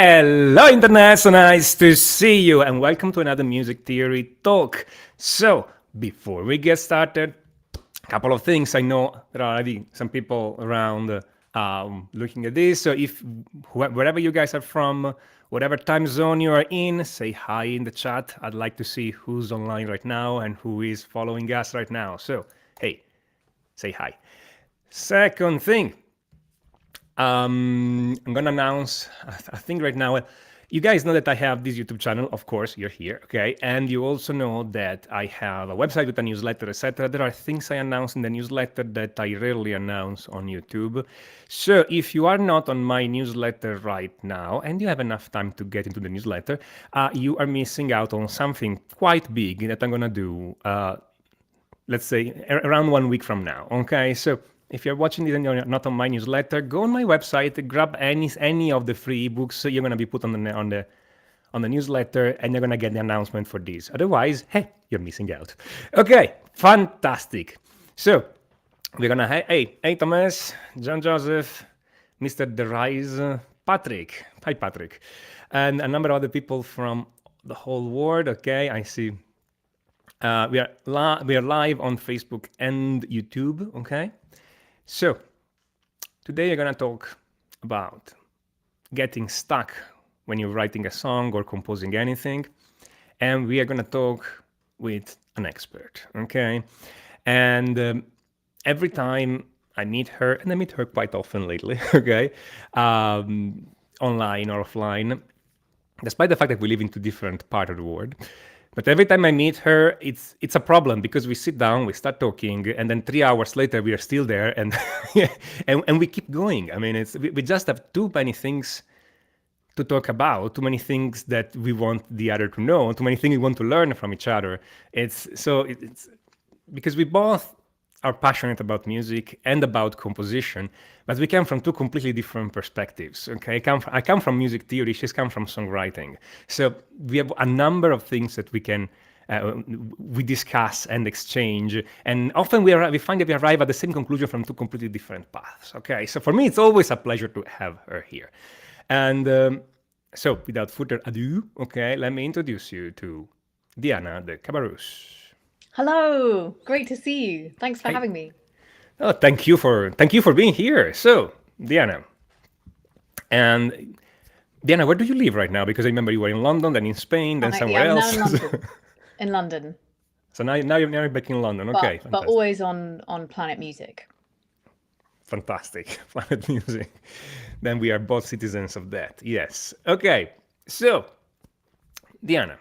Hello, Internet! So nice to see you, and welcome to another Music Theory Talk. So, before we get started, a couple of things. I know there are already some people around looking at this. So, if wherever you guys are from, whatever time zone you are in, say hi in the chat. I'd like to see who's online right now and who is following us right now. So, hey, say hi. Second thing. I'm gonna announce, I think right now, you guys know that I have this YouTube channel, of course, you're here, okay? And you also know that I have a website with a newsletter, etc. There are things I announce in the newsletter that I rarely announce on YouTube. So if you are not on my newsletter right now, and you have enough time to get into the newsletter, you are missing out on something quite big that I'm gonna do, let's say, around 1 week from now, okay? So if you're watching this and you're not on my newsletter, go on my website, grab any of the free ebooks. You're gonna be put on the newsletter, and you're gonna get the announcement for this. Otherwise, hey, you're missing out. Okay, fantastic. So we're gonna hey Thomas, John Joseph, Mr. Derise, Patrick. Hi Patrick, and a number of other people from the whole world. Okay, I see. We are live on Facebook and YouTube. Okay. So, today I'm gonna talk about getting stuck when you're writing a song or composing anything, and we are gonna talk with an expert, okay? And every time I meet her, and I meet her quite often lately, okay, online or offline, despite the fact that we live in two different parts of the world. But every time I meet her, it's a problem because we sit down, we start talking, and then 3 hours later we are still there, and and we keep going. I mean, we just have too many things to talk about, too many things that we want the other to know, too many things we want to learn from each other. It's because we both are passionate about music and about composition, but we come from two completely different perspectives. Okay, I come from music theory. She's come from songwriting. So we have a number of things that we discuss and exchange, and often we find that we arrive at the same conclusion from two completely different paths. Okay, so for me, it's always a pleasure to have her here. And so, without further ado, okay, let me introduce you to Diana de Cabarrus. Hello, great to see you. Thanks for Hey. having me. Oh, thank you for being here. So, Diana, and Diana, where do you live right now? Because I remember you were in London, then in Spain, then somewhere I'm now else. in London. In London, So now you're back in London. Okay, but fantastic. always on Planet Music. Fantastic. Planet Music. Then we are both citizens of that. Yes. Okay. So, Diana,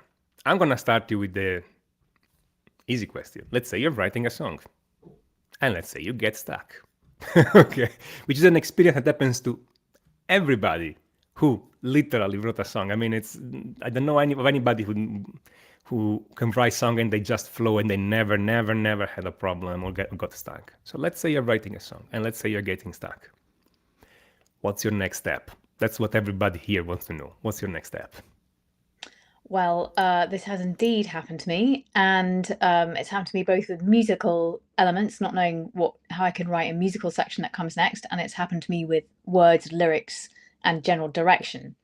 I'm gonna start you with the easy question. Let's say you're writing a song, and let's say you get stuck. Okay, which is an experience that happens to everybody who literally wrote a song. I mean, I don't know of anybody who can write song and they just flow and they never had a problem or got stuck. So let's say you're writing a song and let's say you're getting stuck. What's your next step? That's what everybody here wants to know. What's your next step? Well, this has indeed happened to me, and it's happened to me both with musical elements, not knowing how I can write a musical section that comes next, and it's happened to me with words, lyrics, and general direction.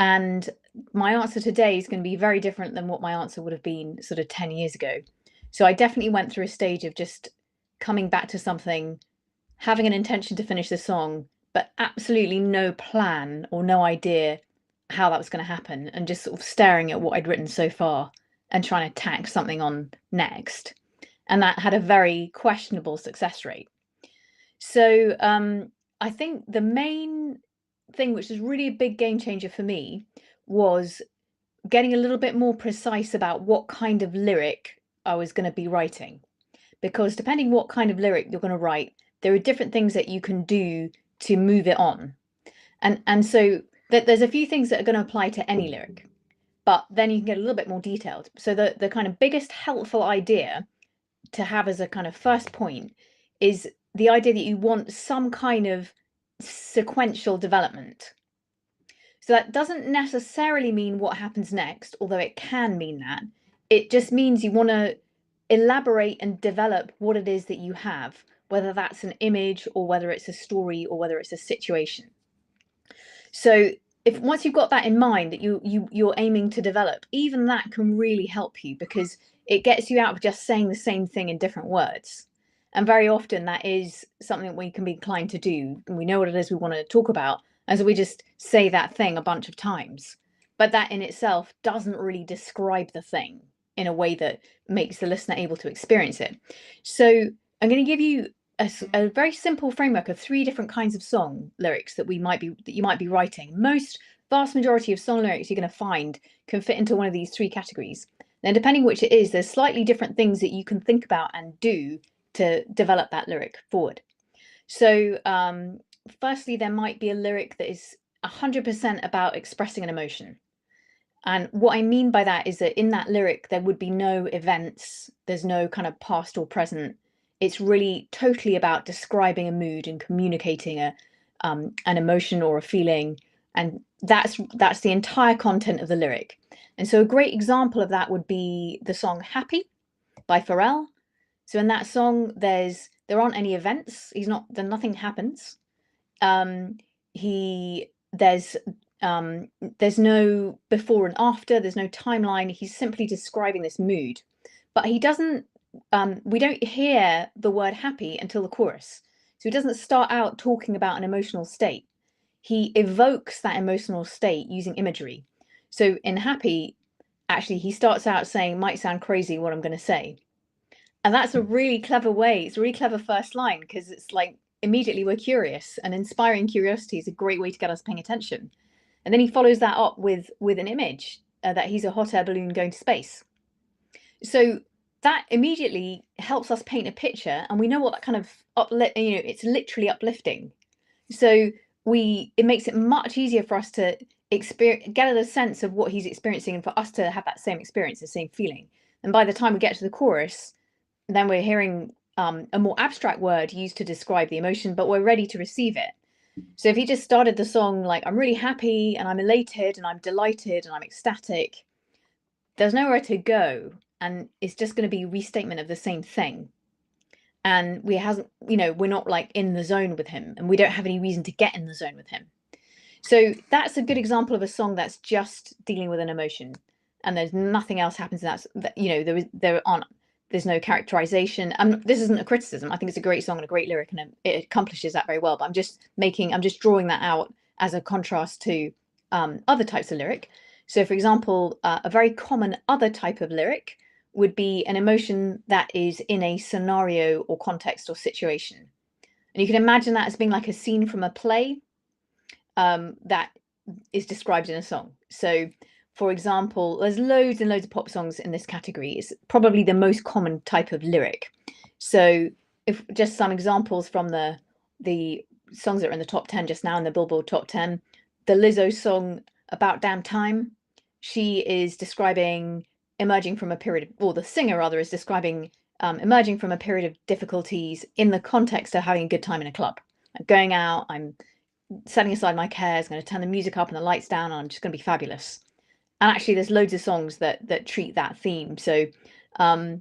And my answer today is going to be very different than what my answer would have been sort of 10 years ago. So I definitely went through a stage of just coming back to something, having an intention to finish the song, but absolutely no plan or no idea how that was going to happen, and just sort of staring at what I'd written so far and trying to tack something on next. And that had a very questionable success rate. So I think the main thing, which is really a big game changer for me, was getting a little bit more precise about what kind of lyric I was going to be writing. Because depending what kind of lyric you're going to write, there are different things that you can do to move it on. And so there's a few things that are going to apply to any lyric, but then you can get a little bit more detailed. So the kind of biggest helpful idea to have as a kind of first point is the idea that you want some kind of sequential development. So that doesn't necessarily mean what happens next, although it can mean that. It just means you want to elaborate and develop what it is that you have, whether that's an image or whether it's a story or whether it's a situation. So if once you've got that in mind that you're aiming to develop, even that can really help you, because it gets you out of just saying the same thing in different words. And very often that is something that we can be inclined to do. And we know what it is we want to talk about, and so we just say that thing a bunch of times. But that in itself doesn't really describe the thing in a way that makes the listener able to experience it. So I'm going to give you a very simple framework of 3 different kinds of song lyrics that you might be writing. Vast majority of song lyrics you're going to find can fit into one of these 3 categories. Then depending which it is, there's slightly different things that you can think about and do to develop that lyric forward. So firstly, there might be a lyric that is 100% about expressing an emotion. And what I mean by that is that in that lyric, there would be no events, there's no kind of past or present. It's really totally about describing a mood and communicating an emotion or a feeling. And that's the entire content of the lyric. And so a great example of that would be the song Happy by Pharrell. So in that song, there aren't any events. Nothing happens. There's no before and after, there's no timeline. He's simply describing this mood, but he doesn't we don't hear the word happy until the chorus. So he doesn't start out talking about an emotional state. He evokes that emotional state using imagery. So in Happy, actually, he starts out saying, might sound crazy what I'm going to say. And that's a really clever way. It's a really clever first line, because it's like immediately we're curious, and inspiring curiosity is a great way to get us paying attention. And then he follows that up with an image that he's a hot air balloon going to space. So that immediately helps us paint a picture, and we know what that kind of it's literally uplifting. So it makes it much easier for us to get a sense of what he's experiencing, and for us to have that same experience, the same feeling. And by the time we get to the chorus, then we're hearing a more abstract word used to describe the emotion, but we're ready to receive it. So if he just started the song like, I'm really happy and I'm elated and I'm delighted and I'm ecstatic, there's nowhere to go, and it's just going to be restatement of the same thing. And we're not like in the zone with him, and we don't have any reason to get in the zone with him. So that's a good example of a song that's just dealing with an emotion, and there's nothing else happens in that. There's no characterization. This isn't a criticism. I think it's a great song and a great lyric, and it accomplishes that very well. But I'm just drawing that out as a contrast to other types of lyric. So, for example, a very common other type of lyric would be an emotion that is in a scenario or context or situation. And you can imagine that as being like a scene from a play that is described in a song. So, for example, there's loads and loads of pop songs in this category. It's probably the most common type of lyric. So if just some examples from the songs that are in the top 10 just now in the Billboard top 10, the Lizzo song About Damn Time, she is describing emerging from a period, or the singer rather is describing emerging from a period of difficulties in the context of having a good time in a club. I'm going out, I'm setting aside my cares, going to turn the music up and the lights down, and I'm just going to be fabulous. And actually there's loads of songs that treat that theme. So there's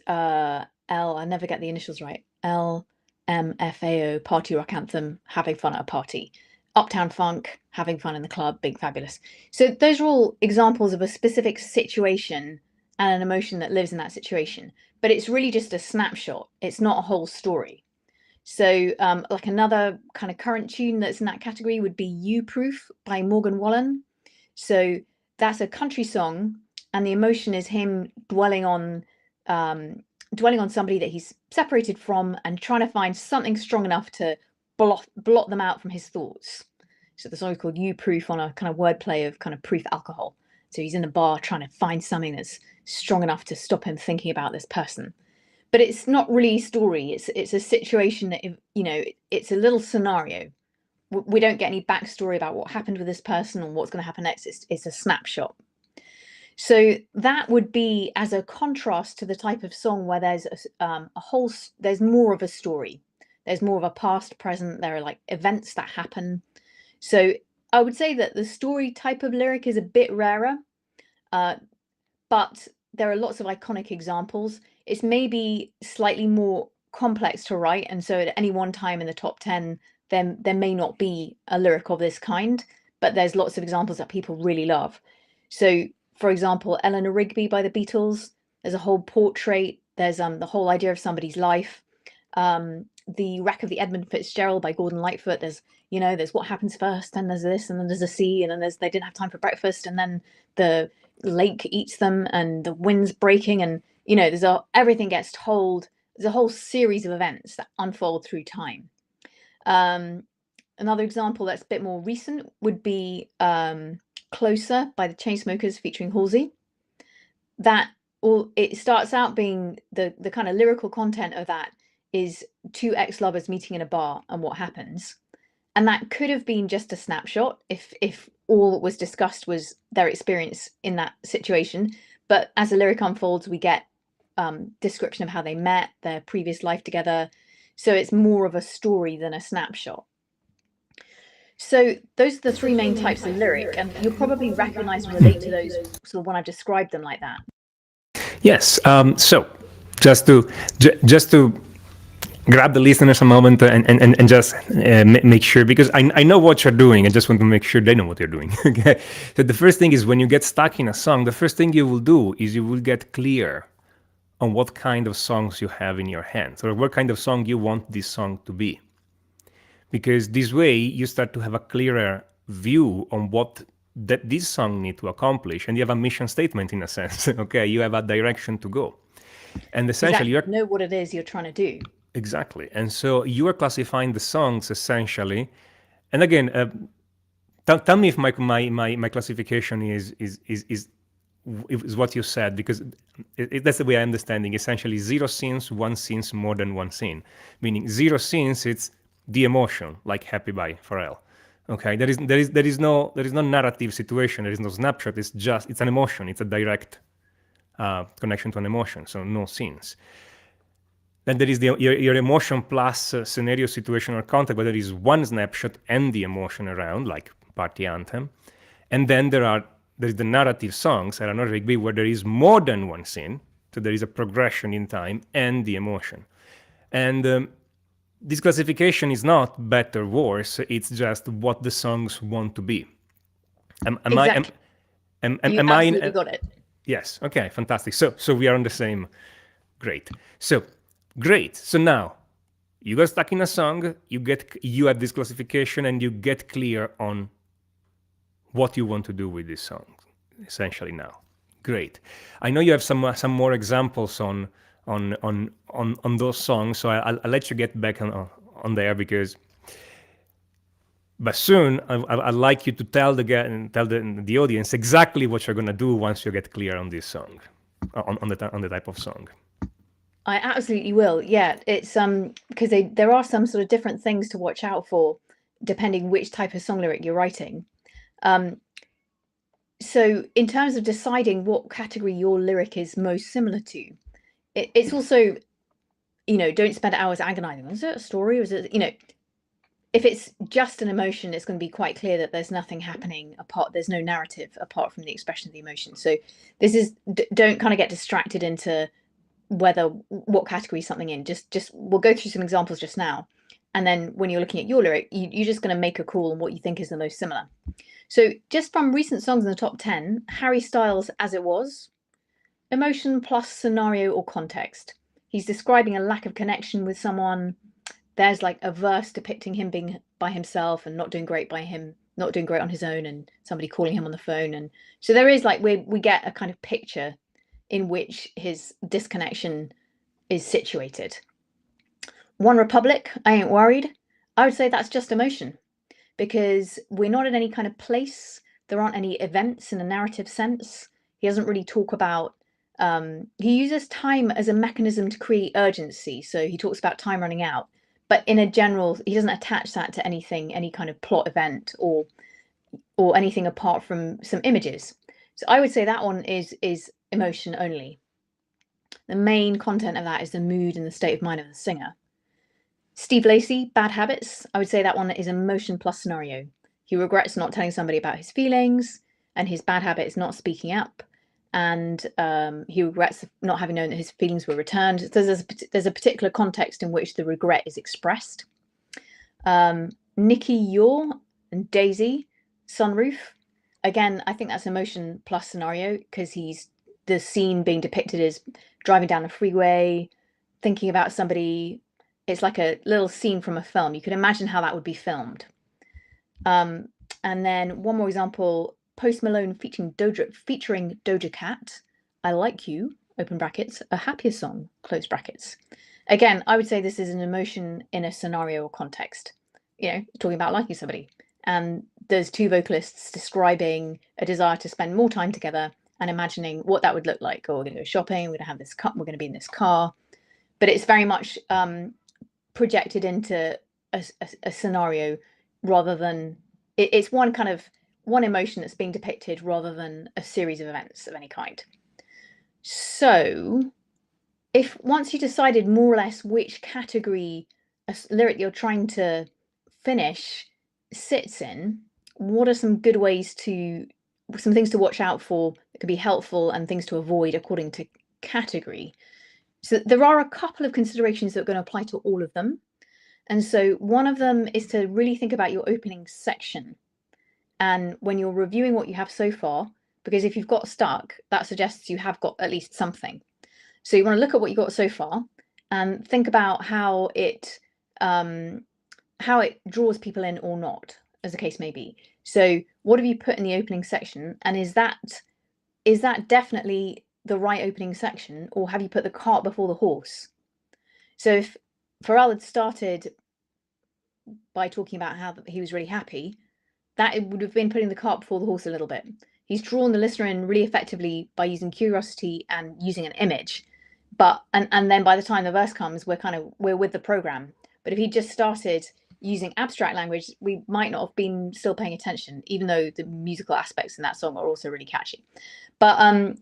I never get the initials right, LMFAO, party rock anthem, having fun at a party. Uptown Funk, having fun in the club, being fabulous. So those are all examples of a specific situation and an emotion that lives in that situation, but it's really just a snapshot. It's not a whole story. So like another kind of current tune that's in that category would be You Proof by Morgan Wallen. So that's a country song, and the emotion is him dwelling on somebody that he's separated from and trying to find something strong enough to blot them out from his thoughts. So the song is called You Proof, on a kind of wordplay of kind of proof alcohol. So he's in a bar trying to find something that's strong enough to stop him thinking about this person. But it's not really a story. It's a situation that, it's a little scenario. We don't get any backstory about what happened with this person or what's going to happen next. It's a snapshot. So that would be as a contrast to the type of song where there's there's more of a story. There's more of a past, present. There are like events that happen. So I would say that the story type of lyric is a bit rarer, but there are lots of iconic examples. It's maybe slightly more complex to write, and so at any one time in the top 10, there may not be a lyric of this kind, but there's lots of examples that people really love. So, for example, Eleanor Rigby by the Beatles, there's a whole portrait, there's the whole idea of somebody's life. The Wreck of the Edmund Fitzgerald by Gordon Lightfoot, there's what happens first, and there's this, and then there's a sea, and then they didn't have time for breakfast, and then the lake eats them, and the wind's breaking, and everything gets told. There's a whole series of events that unfold through time. Another example that's a bit more recent would be Closer by the Chainsmokers featuring Halsey. It starts out being the kind of lyrical content of that is two ex-lovers meeting in a bar and what happens. And that could have been just a snapshot if all that was discussed was their experience in that situation. But as the lyric unfolds, we get description of how they met, their previous life together. So it's more of a story than a snapshot. So those are the three main types of lyric, and you'll probably recognize and relate to those sort of when I've described them like that. Yes. So just to grab the listeners a moment and just make sure, because I know what you're doing. I just want to make sure they know what you're doing. Okay. So the first thing is, when you get stuck in a song, the first thing you will do is you will get clear on what kind of songs you have in your hands, or what kind of song you want this song to be. Because this way you start to have a clearer view on what this song needs to accomplish, and you have a mission statement in a sense. Okay, you have a direction to go, and essentially you know what it is you're trying to do. Exactly, and so you are classifying the songs essentially. And again, tell me if my classification is what you said, because that's the way I'm understanding. Essentially, 0 scenes, 1 scenes, more than 1 scene. Meaning 0 scenes, it's the emotion, like Happy by Pharrell. Okay, there is no narrative situation. There is no snapshot. It's an emotion. It's a direct connection to an emotion. So no scenes. Then there is your emotion plus scenario, situation, or context, but there is one snapshot and the emotion around, like Party Anthem. And then there is the narrative songs, Eleanor Rigby, where there is more than 1 scene. So there is a progression in time and the emotion. And this classification is not better or worse. It's just what the songs want to be. Exactly. You absolutely got it. Yes. Okay. Fantastic. So we are on the same. Great. So now you got stuck in a song. You have this classification, and you get clear on what you want to do with this song. Essentially, now. Great. I know you have some more examples on those songs, so I'll let you get back on there, but soon I'd like you to tell the audience exactly what you're gonna do once you get clear on this song, on the type of song. I absolutely will. Yeah, it's because there are some sort of different things to watch out for depending which type of song lyric you're writing. So in terms of deciding what category your lyric is most similar to, it's also, don't spend hours agonizing. Is it a story, or is it, if it's just an emotion, it's going to be quite clear that there's nothing happening there's no narrative apart from the expression of the emotion. So don't kind of get distracted into what category something in. Just we'll go through some examples just now, and then when you're looking at your lyric, you're just going to make a call on what you think is the most similar. So just from recent songs in the top 10, Harry Styles' As It Was, emotion plus scenario or context. He's describing a lack of connection with someone. There's like a verse depicting him being by himself and not doing great on his own, and somebody calling him on the phone. And so there is we get a kind of picture in which his disconnection is situated. One Republic, I Ain't Worried. I would say that's just emotion, because we're not in any kind of place. There aren't any events in a narrative sense. He doesn't really talk about, he uses time as a mechanism to create urgency. So he talks about time running out, but in a general, he doesn't attach that to anything, any kind of plot event or anything apart from some images. So I would say that one is emotion only. The main content of that is the mood and the state of mind of the singer. Steve Lacy, Bad Habits. I would say that one is emotion plus scenario. He regrets not telling somebody about his feelings, and his bad habit is not speaking up. And he regrets not having known that his feelings were returned. There's a particular context in which the regret is expressed. Nikki Yor and Daisy, Sunroof. Again, I think that's emotion plus scenario, because the scene being depicted is driving down a freeway, thinking about somebody. It's like a little scene from a film. You could imagine how that would be filmed. And then one more example, Post Malone featuring Doja Cat, I Like You, open brackets, a happier song, close brackets. Again, I would say this is an emotion in a scenario or context, talking about liking somebody. And there's two vocalists describing a desire to spend more time together and imagining what that would look like. Or we're going to go shopping, we're going to have this cup, we're going to be in this car. But it's very much projected into a scenario, rather than it's one emotion that's being depicted rather than a series of events of any kind. So if once you decided more or less which category a lyric you're trying to finish sits in, what are some things to watch out for that could be helpful, and things to avoid according to category? So there are a couple of considerations that are going to apply to all of them. And so one of them is to really think about your opening section. And when you're reviewing what you have so far, because if you've got stuck, that suggests you have got at least something. So you want to look at what you got so far and think about how it draws people in or not, as the case may be. So what have you put in the opening section? And is that definitely the right opening section, or have you put the cart before the horse? So if Pharrell had started by talking about how he was really happy, that it would have been putting the cart before the horse a little bit. He's drawn the listener in really effectively by using curiosity and using an image. And then by the time the verse comes, we're with the program. But if he just started using abstract language, we might not have been still paying attention, even though the musical aspects in that song are also really catchy. But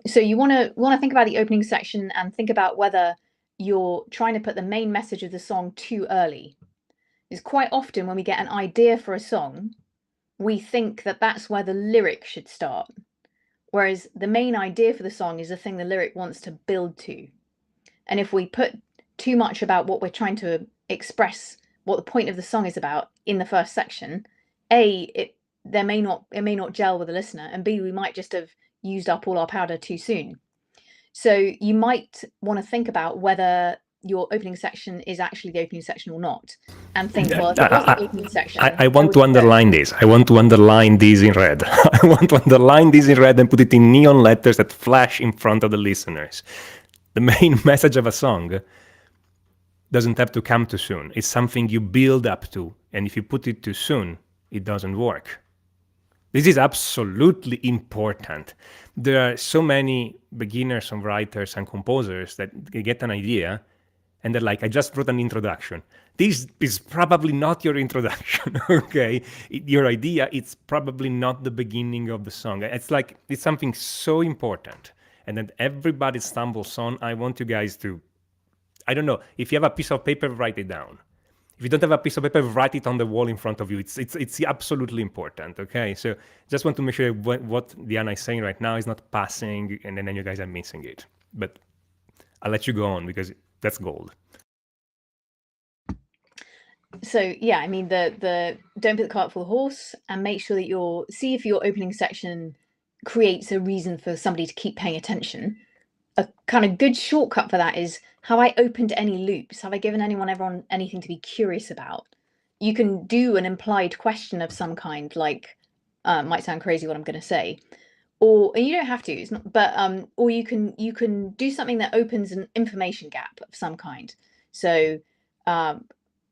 so you want to think about the opening section and think about whether you're trying to put the main message of the song too early. Because quite often when we get an idea for a song, we think that that's where the lyric should start, whereas the main idea for the song is the thing the lyric wants to build to. And if we put too much about what we're trying to express, what the point of the song is about, in the first section, it may not gel with the listener, and B, we might just have used up all our powder too soon. So you might want to think about whether your opening section is actually the opening section or not, and think, well, if it was the opening section, I want to underline this. I want to underline this in red. I want to underline this in red and put it in neon letters that flash in front of the listeners. The main message of a song doesn't have to come too soon. It's something you build up to. And if you put it too soon, it doesn't work. This is absolutely important. There are so many beginner songwriters and composers that get an idea and they're like, I just wrote an introduction. This is probably not your introduction, okay? Your idea, it's probably not the beginning of the song. It's something so important. And then everybody stumbles on. I want you guys to, I don't know, if you have a piece of paper, write it down. If you don't have a piece of paper, write it on the wall in front of you. It's absolutely important, okay? So just want to make sure what Diana is saying right now is not passing, and then you guys are missing it. But I'll let you go on, because that's gold. So yeah, I mean, the don't put the cart before the horse, and make sure that see if your opening section creates a reason for somebody to keep paying attention. A kind of good shortcut for that is, have I opened any loops? Have I given everyone anything to be curious about? You can do an implied question of some kind, like, might sound crazy what I'm going to say, and you don't have to. It's not, but or you can do something that opens an information gap of some kind. So,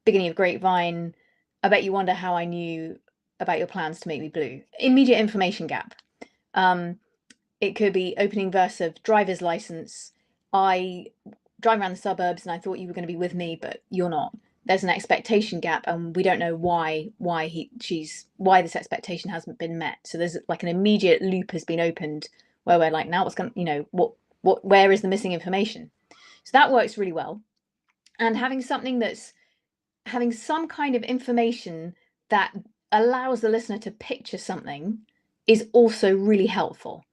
beginning of Grapevine, I bet you wonder how I knew about your plans to make me blue. Immediate information gap. It could be opening verse of driver's license. I drive around the suburbs and I thought you were going to be with me, but you're not. There's an expectation gap, and we don't know why this expectation hasn't been met. So there's like an immediate loop has been opened where we're like, now what's going, where is the missing information? So that works really well. And having some kind of information that allows the listener to picture something is also really helpful.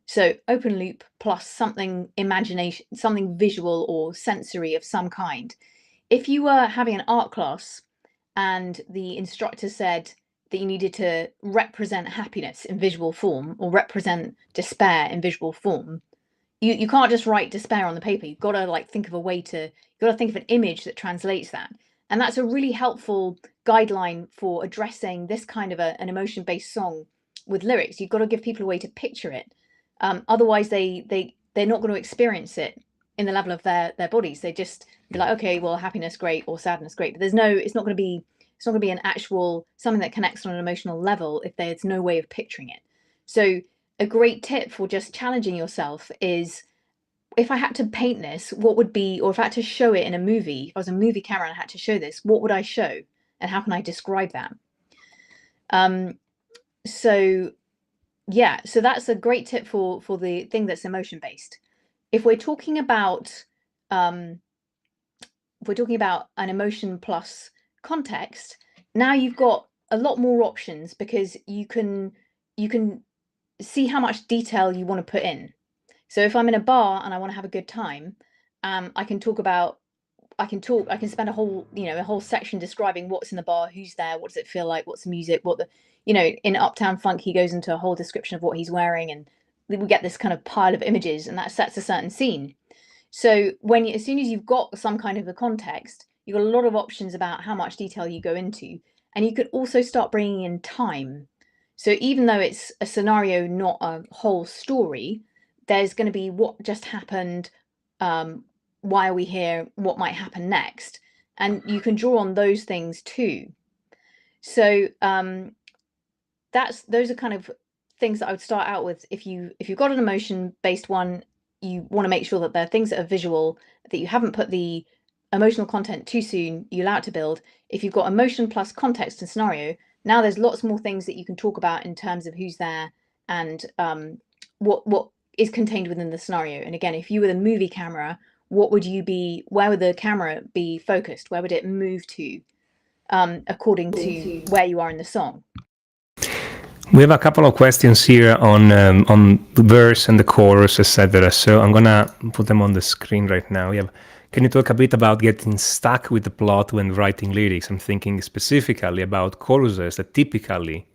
So open loop plus something imagination, something visual or sensory of some kind. If you were having an art class and the instructor said that you needed to represent happiness in visual form or represent despair in visual form, you can't just write despair on the paper. You've got to like think of a way to, you've got to think of an image that translates that. And that's a really helpful guideline for addressing this kind of an emotion-based song with lyrics. You've got to give people a way to picture it. Otherwise they're not going to experience it in the level of their bodies. They just be like, okay, well, happiness, great, or sadness, great. But it's not going to be an actual, something that connects on an emotional level if there's no way of picturing it. So a great tip for just challenging yourself is, if I had to paint this, what would be, or if I had to show it in a movie, if I was a movie camera and I had to show this, what would I show? And how can I describe that? So yeah, so that's a great tip for the thing that's emotion based. If we're talking about an emotion plus context, now you've got a lot more options because you can see how much detail you want to put in. So if I'm in a bar and I want to have a good time, I can spend a whole section describing what's in the bar, who's there, what does it feel like, what's the music, in Uptown Funk, he goes into a whole description of what he's wearing, and we get this kind of pile of images, and that sets a certain scene. So as soon as you've got some kind of a context, you've got a lot of options about how much detail you go into, and you could also start bringing in time. So even though it's a scenario, not a whole story, there's going to be what just happened, why are we here, what might happen next, and you can draw on those things too. So those are kind of things that I would start out with. If you've got an emotion based one, you want to make sure that there are things that are visual, that you haven't put the emotional content too soon, you allow it to build. If you've got emotion plus context and scenario, now there's lots more things that you can talk about in terms of who's there and what is contained within the scenario. And again, if you were the movie camera, where would the camera be focused? Where would it move to, according to where you are in the song? We have a couple of questions here on the verse and the chorus, etc. So I'm gonna put them on the screen right now. Can you talk a bit about getting stuck with the plot when writing lyrics? I'm thinking specifically about choruses that typically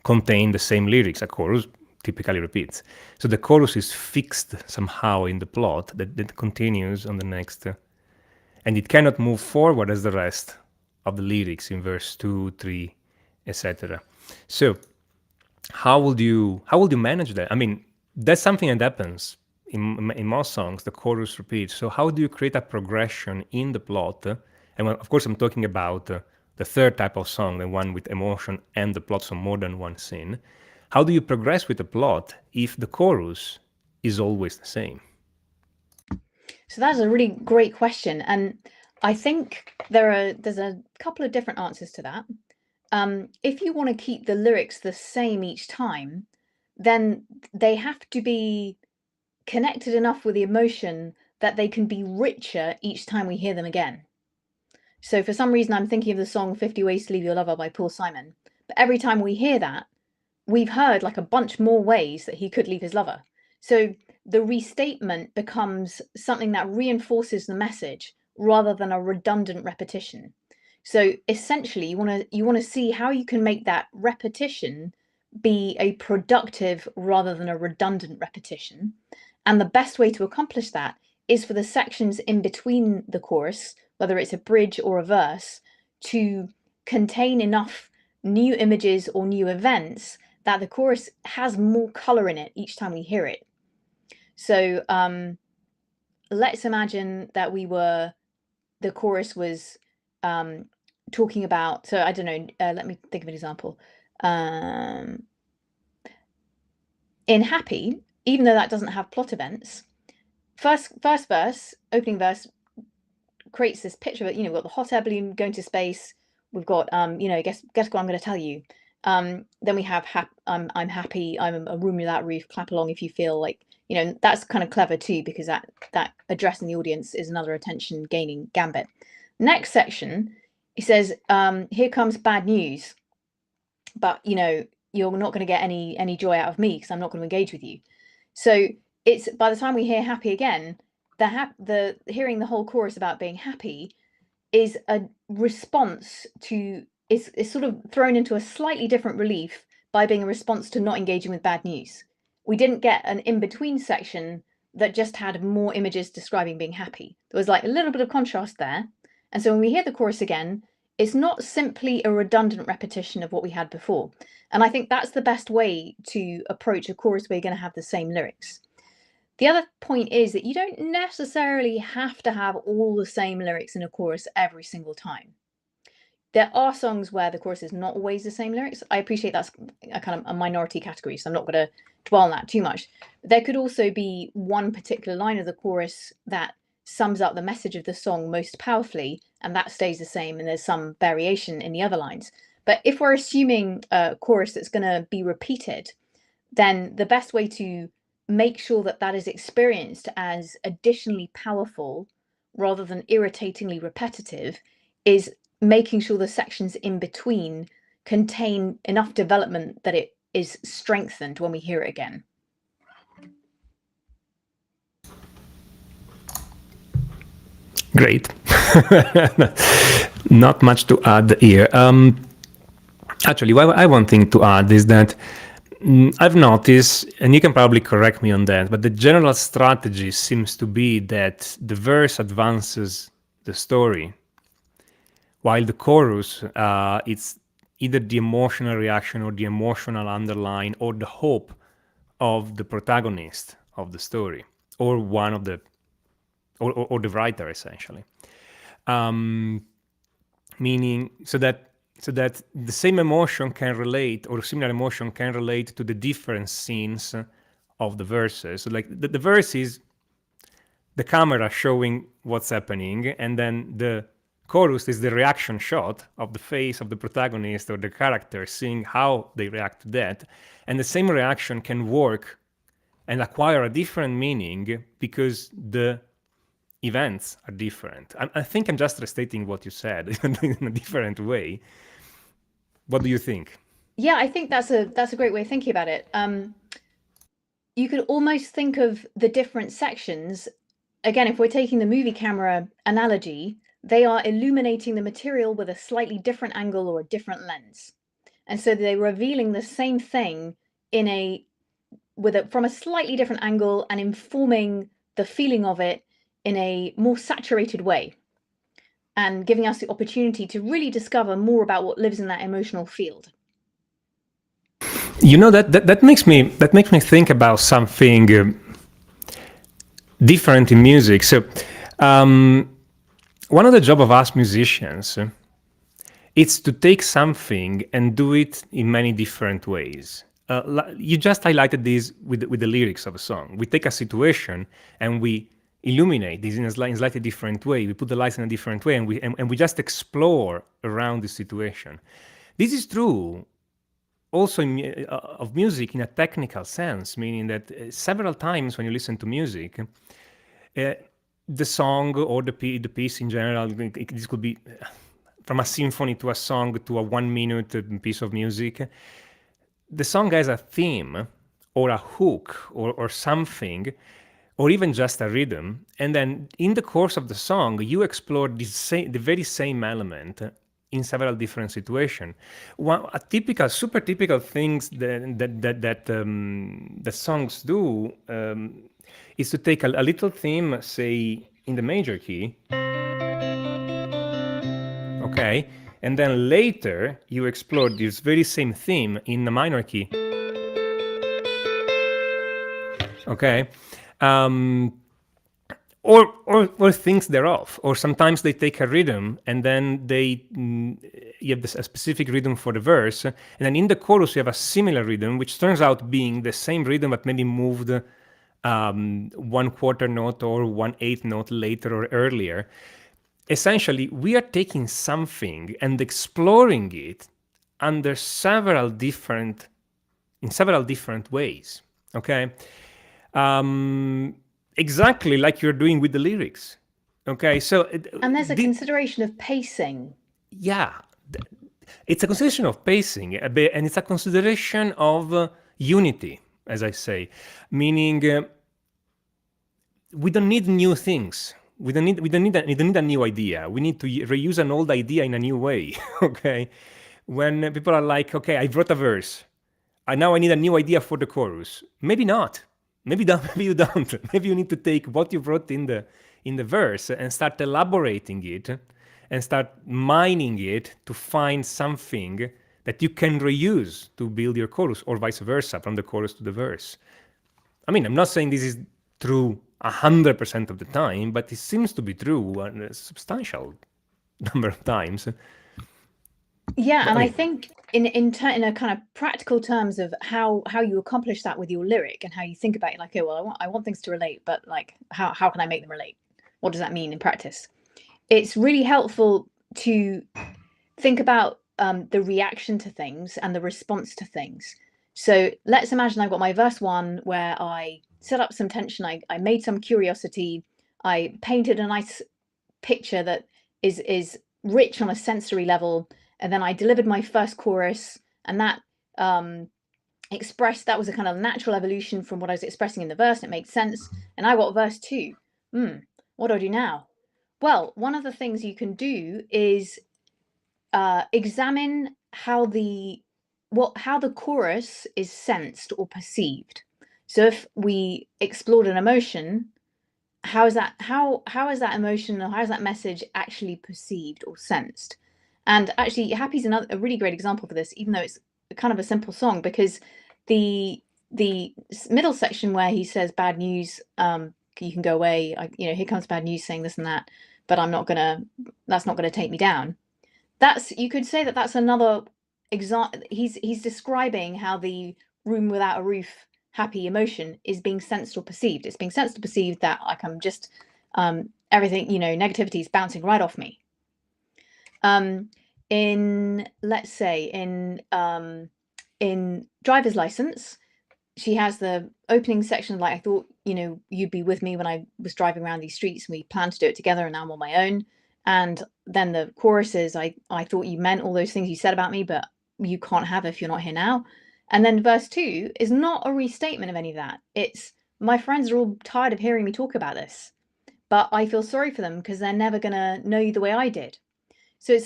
contain the same lyrics. A chorus typically repeats. So the chorus is fixed somehow in the plot that continues on the next, and it cannot move forward as the rest of the lyrics in verse 2, 3, etc. So how would you manage that? I mean, that's something that happens in most songs. The chorus repeats. So how do you create a progression in the plot? And of course, I'm talking about the third type of song, the one with emotion and the plot, so more than one scene. How do you progress with the plot if the chorus is always the same? So that's a really great question, and I think there's a couple of different answers to that. If you want to keep the lyrics the same each time, then they have to be connected enough with the emotion that they can be richer each time we hear them again. So for some reason, I'm thinking of the song 50 Ways to Leave Your Lover by Paul Simon. But every time we hear that, we've heard like a bunch more ways that he could leave his lover. So the restatement becomes something that reinforces the message rather than a redundant repetition. So essentially, you want to see how you can make that repetition be a productive rather than a redundant repetition. And the best way to accomplish that is for the sections in between the chorus, whether it's a bridge or a verse, to contain enough new images or new events that the chorus has more color in it each time we hear it. So let's imagine that the chorus was talking about, so I don't know, let me think of an example. In Happy, even though that doesn't have plot events, first verse, opening verse, creates this picture of, we've got the hot air balloon going to space. We've got, guess what I'm going to tell you. Then we have I'm happy. I'm a room without roof. Clap along if you feel like, that's kind of clever too, because that addressing the audience is another attention gaining gambit. Next section, he says, here comes bad news, but you're not going to get any joy out of me because I'm not going to engage with you. So it's, by the time we hear Happy again, the hearing the whole chorus about being happy is response to is sort of thrown into a slightly different relief by being a response to not engaging with bad news. We didn't get an in-between section that just had more images describing being happy. There was like a little bit of contrast there. And so when we hear the chorus again, it's not simply a redundant repetition of what we had before. And I think that's the best way to approach a chorus where you're going to have the same lyrics. The other point is that you don't necessarily have to have all the same lyrics in a chorus every single time. There are songs where the chorus is not always the same lyrics. I appreciate that's a kind of a minority category, so I'm not going to dwell on that too much. There could also be one particular line of the chorus that sums up the message of the song most powerfully, and that stays the same, and there's some variation in the other lines. But if we're assuming a chorus that's going to be repeated, then the best way to make sure that that is experienced as additionally powerful rather than irritatingly repetitive is making sure the sections in between contain enough development that it is strengthened when we hear it again. Great. Not much to add here. Actually, one thing to add is that I've noticed, and you can probably correct me on that, but the general strategy seems to be that the verse advances the story, while the chorus, it's either the emotional reaction or the emotional underline or the hope of the protagonist of the story, or one of the, or the writer, essentially. Meaning, so that the same emotion can relate, or similar emotion can relate to the different scenes of the verses. So like the verse is the camera showing what's happening, and then the chorus is the reaction shot of the face of the protagonist or the character, seeing how they react to that. And the same reaction can work and acquire a different meaning because the events are different. I think I'm just restating what you said in a different way. What do you think? Yeah, I think that's a great way of thinking about it. You could almost think of the different sections. Again, if we're taking the movie camera analogy, they are illuminating the material with a slightly different angle or a different lens. And so they're revealing the same thing from a slightly different angle and informing the feeling of it in a more saturated way, and giving us the opportunity to really discover more about what lives in that emotional field. You know, that makes me think about something different in music. So one of the job of us musicians is to take something and do it in many different ways. You just highlighted this with the lyrics of a song. We take a situation and we illuminate this in a slightly different way. We put the lights in a different way, and we just explore around the situation. This is true also of music in a technical sense, meaning that several times when you listen to music, the song or the piece in general, this could be from a symphony to a song to a 1 minute piece of music, the song has a theme or a hook or something, or even just a rhythm, and then in the course of the song, you explore the very same element in several different situations. Super typical things that songs do is to take a little theme, say in the major key, okay, and then later you explore this very same theme in the minor key, okay. Or things thereof, or sometimes they take a rhythm and then you have a specific rhythm for the verse, and then in the chorus you have a similar rhythm, which turns out being the same rhythm but maybe moved 1/4 note or 1/8 note later or earlier. Essentially, we are taking something and exploring it in several different ways. Okay. Exactly like you're doing with the lyrics. Okay, so and there's a consideration of pacing. Yeah, it's a consideration of pacing, and it's a consideration of unity, as I say, meaning we don't need new things. We don't need a new idea. We need to reuse an old idea in a new way. Okay, when people are like, okay, I wrote a verse, and now I need a new idea for the chorus. Maybe not. Maybe don't. Maybe you don't. Maybe you need to take what you wrote in the verse and start elaborating it, and start mining it to find something that you can reuse to build your chorus, or vice versa, from the chorus to the verse. I mean, I'm not saying this is true 100% of the time, but it seems to be true a substantial number of times. Yeah, But, and I I mean, think in a kind of practical terms of how you accomplish that with your lyric and how you think about it, like, okay, well, I want things to relate, but like, how can I make them relate? What does that mean in practice? It's really helpful to think about the reaction to things and the response to things. So let's imagine I've got my verse 1 where I set up some tension, I made some curiosity, I painted a nice picture that is rich on a sensory level, and then I delivered my first chorus, and that that was a kind of natural evolution from what I was expressing in the verse. It made sense, and I got verse 2. What do I do now? Well, one of the things you can do is examine how the chorus is sensed or perceived. So if we explored an emotion, how is that emotion, or how is that message actually perceived or sensed? And actually, Happy's a really great example for this, even though it's kind of a simple song, because the middle section where he says bad news, you can go away, here comes bad news saying this and that, but that's not gonna take me down. You could say that's another example. He's describing how the room without a roof happy emotion is being sensed or perceived. It's being sensed or perceived that, like, I'm just everything, negativity is bouncing right off me. In, let's say, in Driver's License, she has the opening section, like, I thought, you'd be with me when I was driving around these streets, and we planned to do it together, and now I'm on my own. And then the chorus is, I thought you meant all those things you said about me, but you can't have if you're not here now. And then verse 2 is not a restatement of any of that. It's, my friends are all tired of hearing me talk about this, but I feel sorry for them because they're never gonna know you the way I did. So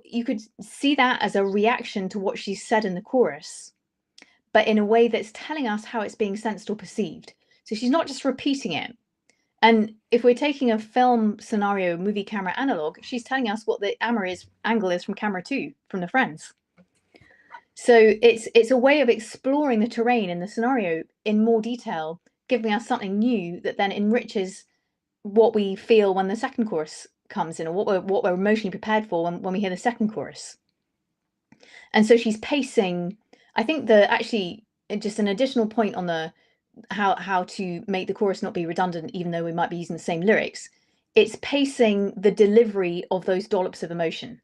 you could see that as a reaction to what she said in the chorus, but in a way that's telling us how it's being sensed or perceived. So she's not just repeating it. And if we're taking a film scenario, movie camera analog, she's telling us what the angle is from camera 2, from the friends. So it's a way of exploring the terrain in the scenario in more detail, giving us something new that then enriches what we feel when the second chorus comes in, or what we're emotionally prepared for when we hear the second chorus. And so she's pacing. I think actually just an additional point on the how to make the chorus not be redundant, even though we might be using the same lyrics. It's pacing the delivery of those dollops of emotion.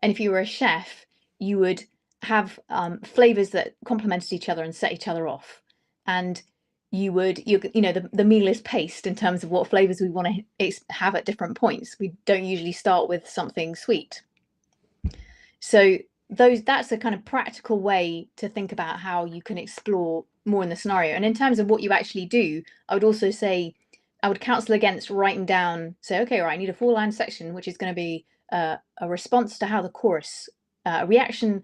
And if you were a chef, you would have flavors that complemented each other and set each other off. And the meal is paced in terms of what flavors we want to have at different points. We don't usually start with something sweet. So that's a kind of practical way to think about how you can explore more in the scenario. And in terms of what you actually do, I would also say, I would counsel against writing down, say, okay, right, I need a 4-line section, which is going to be a response to how the chorus, a reaction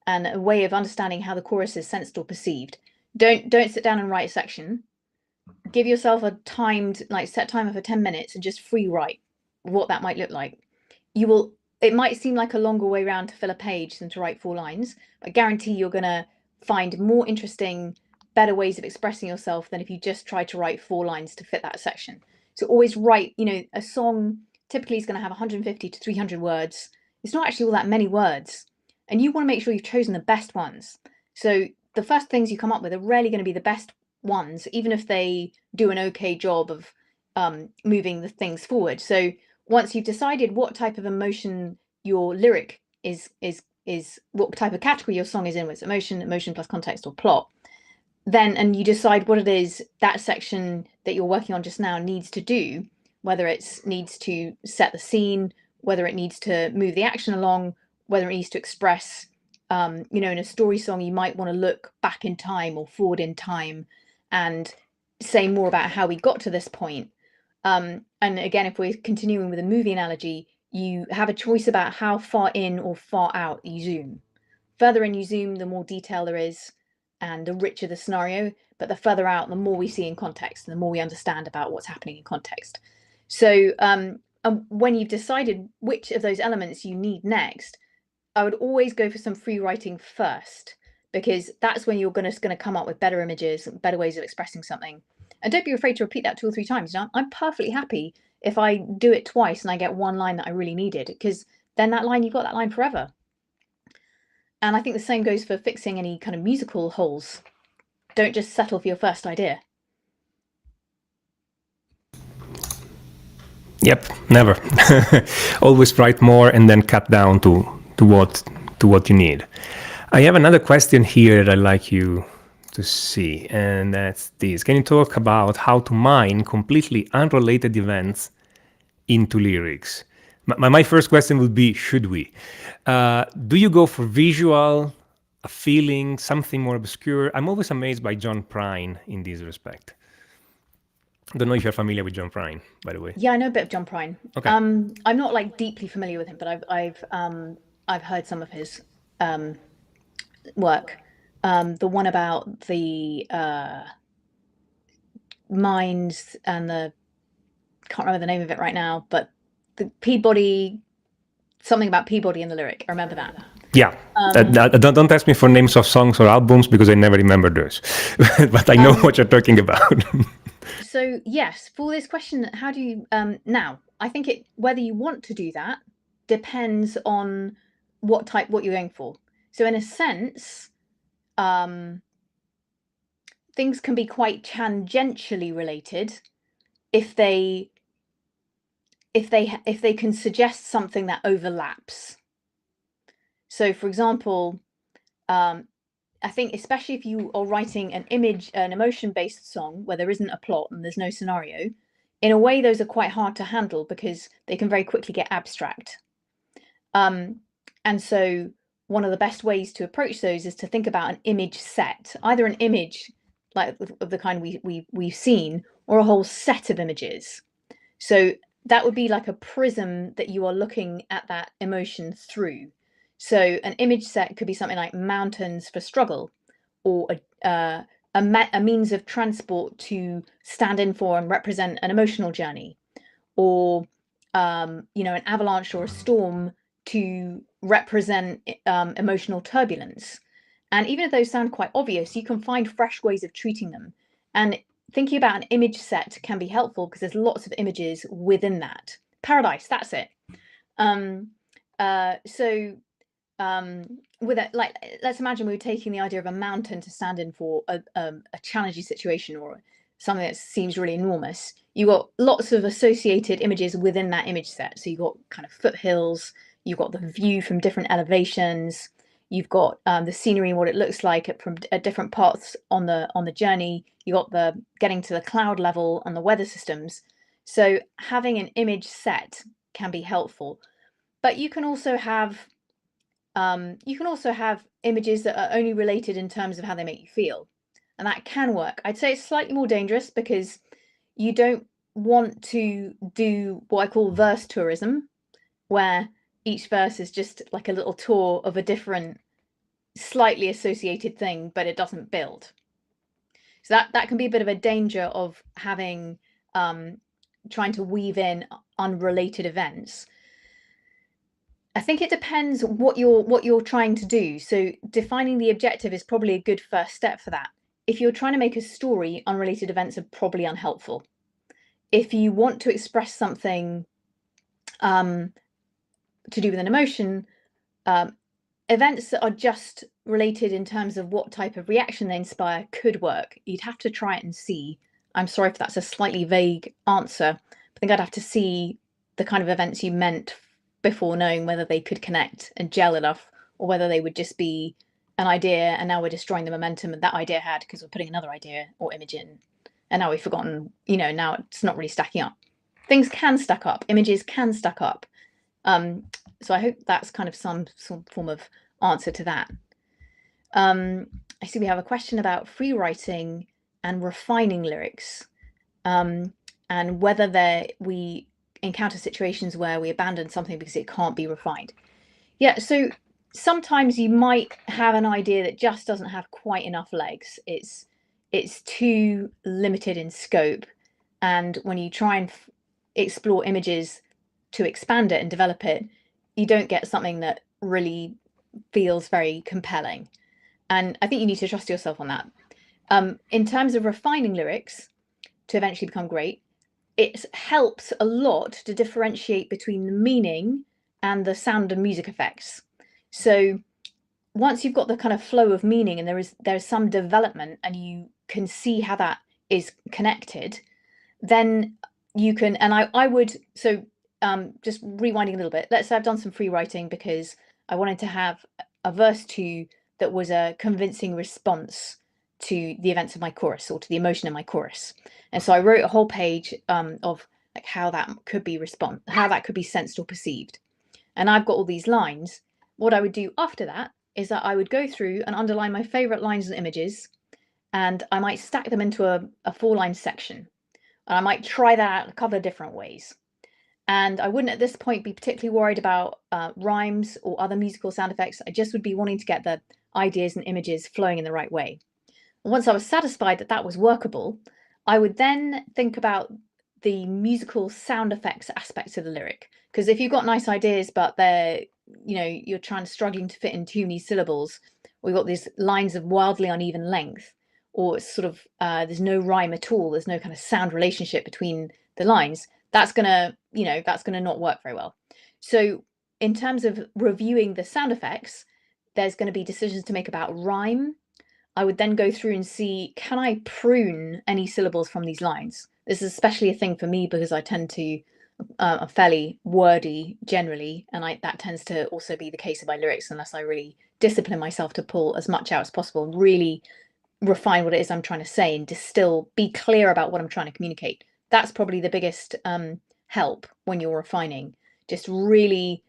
and a way of understanding how the chorus is sensed or perceived. Don't sit down and write a section. Give yourself a timed, set timer for 10 minutes and just free write what that might look like. It might seem like a longer way around to fill a page than to write 4 lines, but I guarantee you're going to find more interesting, better ways of expressing yourself than if you just try to write 4 lines to fit that section. So always write, a song typically is going to have 150 to 300 words. It's not actually all that many words. And you want to make sure you've chosen the best ones. So the first things you come up with are rarely going to be the best ones, even if they do an okay job of moving the things forward. So once you've decided what type of emotion your lyric is what type of category your song is in, with emotion plus context or plot, and you decide what it is that section that you're working on just now needs to do, whether it needs to set the scene, whether it needs to move the action along, whether it needs to express, in a story song, you might want to look back in time or forward in time and say more about how we got to this point. And again, if we're continuing with a movie analogy, you have a choice about how far in or far out you zoom. Further in you zoom, the more detail there is and the richer the scenario, but the further out, the more we see in context and the more we understand about what's happening in context. So when you've decided which of those elements you need next, I would always go for some free writing first, because that's when you're going to come up with better images, better ways of expressing something. And don't be afraid to repeat that 2 or 3 times. You know, I'm perfectly happy if I do it twice and I get one line that I really needed, because then that line, you've got that line forever. And I think the same goes for fixing any kind of musical holes. Don't just settle for your first idea. Yep, never. Always write more and then cut down to what you need. I have another question here that I'd like you to see, and that's this. Can you talk about how to mine completely unrelated events into lyrics? My first question would be, should we? Do you go for visual, a feeling, something more obscure? I'm always amazed by John Prine in this respect. I don't know if you're familiar with John Prine, by the way. Yeah, I know a bit of John Prine. Okay. I'm not like deeply familiar with him, but I've heard some of his work. The one about the mines and the, can't remember the name of it right now, but the Peabody, something about Peabody in the lyric. I remember that. Yeah. Don't ask me for names of songs or albums because I never remember those. But I know what you're talking about. So yes, for this question, how do you now? I think whether you want to do that depends on what you're going for. So in a sense, things can be quite tangentially related if they can suggest something that overlaps. So for example, I think especially if you are writing an emotion-based song where there isn't a plot and there's no scenario, in a way those are quite hard to handle because they can very quickly get abstract. And so one of the best ways to approach those is to think about an image set, either an image like of the kind we've seen, or a whole set of images. So that would be like a prism that you are looking at that emotion through. So an image set could be something like mountains for struggle, or a means of transport to stand in for and represent an emotional journey, or you know, an avalanche or a storm to represent emotional turbulence. And even if those sound quite obvious, you can find fresh ways of treating them. And thinking about an image set can be helpful because there's lots of images within that. Paradise, that's it. With it, like, let's imagine we were taking the idea of a mountain to stand in for a challenging situation or something that seems really enormous. You got lots of associated images within that image set. So you got kind of foothills, you've got the view from different elevations, you've got the scenery and what it looks like at different parts on the journey. You got the getting to the cloud level and the weather systems. So having an image set can be helpful, but you can also have images that are only related in terms of how they make you feel, and that can work. I'd say it's slightly more dangerous because you don't want to do what I call verse tourism, where each verse is just like a little tour of a different slightly associated thing, but it doesn't build. So that can be a bit of a danger of having trying to weave in unrelated events. I think it depends what you're trying to do. So defining the objective is probably a good first step for that. If you're trying to make a story, unrelated events are probably unhelpful. If you want to express something to do with an emotion, events that are just related in terms of what type of reaction they inspire could work. You'd have to try it and see. I'm sorry if that's a slightly vague answer. I think I'd have to see the kind of events you meant before knowing whether they could connect and gel enough, or whether they would just be an idea and now we're destroying the momentum that idea had because we're putting another idea or image in, and now we've forgotten, you know, now it's not really stacking up. Things can stack up, images can stack up. So I hope that's kind of some form of answer to that. I see we have a question about free writing and refining lyrics. and whether we encounter situations where we abandon something because it can't be refined. Yeah, so sometimes you might have an idea that just doesn't have quite enough legs. It's too limited in scope, and when you try and explore images to expand it and develop it, you don't get something that really feels very compelling. And I think you need to trust yourself on that. In terms of refining lyrics to eventually become great, it helps a lot to differentiate between the meaning and the sound and music effects. So once you've got the kind of flow of meaning and there's some development and you can see how that is connected, then you can, and I would, so just rewinding a little bit, let's say I've done some free writing because I wanted to have a verse 2 that was a convincing response to the events of my chorus or to the emotion in my chorus. And so I wrote a whole page of like how that could be how that could be sensed or perceived. And I've got all these lines. What I would do after that is that I would go through and underline my favorite lines and images, and I might stack them into a 4-line section. And I might try that out a couple of different ways. And I wouldn't at this point be particularly worried about rhymes or other musical sound effects. I just would be wanting to get the ideas and images flowing in the right way. Once I was satisfied that that was workable, I would then think about the musical sound effects aspects of the lyric. Because if you've got nice ideas, but you're struggling to fit in too many syllables, or you've got these lines of wildly uneven length, or it's sort of there's no rhyme at all, there's no kind of sound relationship between the lines, that's gonna not work very well. So in terms of reviewing the sound effects, there's going to be decisions to make about rhyme. I would then go through and see, can I prune any syllables from these lines? This is especially a thing for me because I tend to, I'm fairly wordy generally, and that tends to also be the case of my lyrics unless I really discipline myself to pull as much out as possible and really refine what it is I'm trying to say and distill, be clear about what I'm trying to communicate. That's probably the biggest help when you're refining. Just really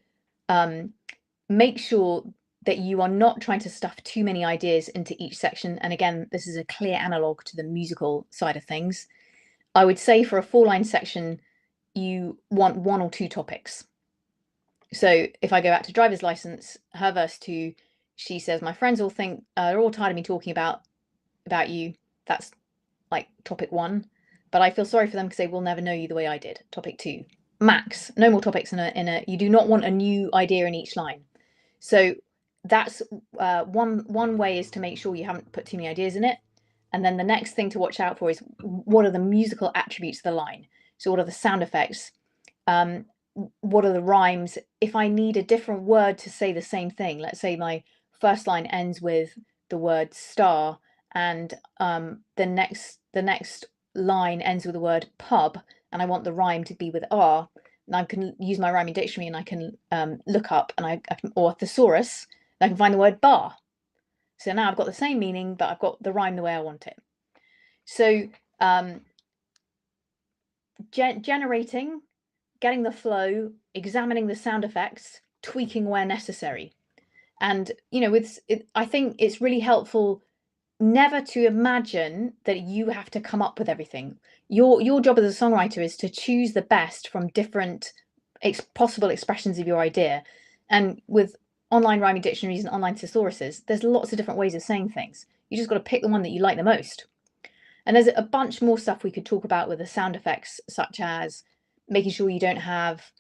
make sure that you are not trying to stuff too many ideas into each section. And again, this is a clear analog to the musical side of things. I would say for a 4-line section, you want 1 or 2 topics. So if I go back to driver's license, her verse 2, she says, my friends all think they're all tired of me talking about you. That's like topic 1, but I feel sorry for them because they will never know you the way I did. Topic 2, max, no more topics in a you do not want a new idea in each line. So that's one way, is to make sure you haven't put too many ideas in it. And then the next thing to watch out for is, what are the musical attributes of the line? So what are the sound effects? What are the rhymes? If I need a different word to say the same thing, let's say my first line ends with the word star, and the next line ends with the word pub, and I want the rhyme to be with R, and I can use my rhyming dictionary and I can look up, and I can, or thesaurus, and I can find the word bar. So now I've got the same meaning, but I've got the rhyme the way I want it. So generating, getting the flow, examining the sound effects, tweaking where necessary. And I think it's really helpful never to imagine that you have to come up with everything. Your job as a songwriter is to choose the best from different possible expressions of your idea. And with online rhyming dictionaries and online thesauruses, there's lots of different ways of saying things. You just got to pick the one that you like the most. And there's a bunch more stuff we could talk about with the sound effects, such as making sure you don't have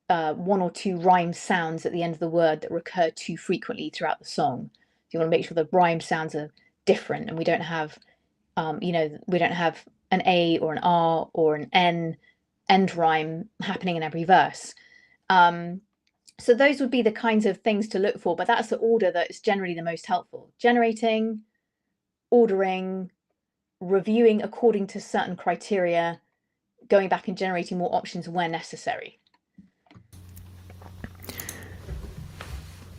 1 or 2 rhyme sounds at the end of the word that recur too frequently throughout the song. So you want to make sure the rhyme sounds are different, and we don't have an A or an R or an N end rhyme happening in every verse. So those would be the kinds of things to look for, but that's the order that is generally the most helpful. Generating, ordering, reviewing according to certain criteria, going back and generating more options where necessary.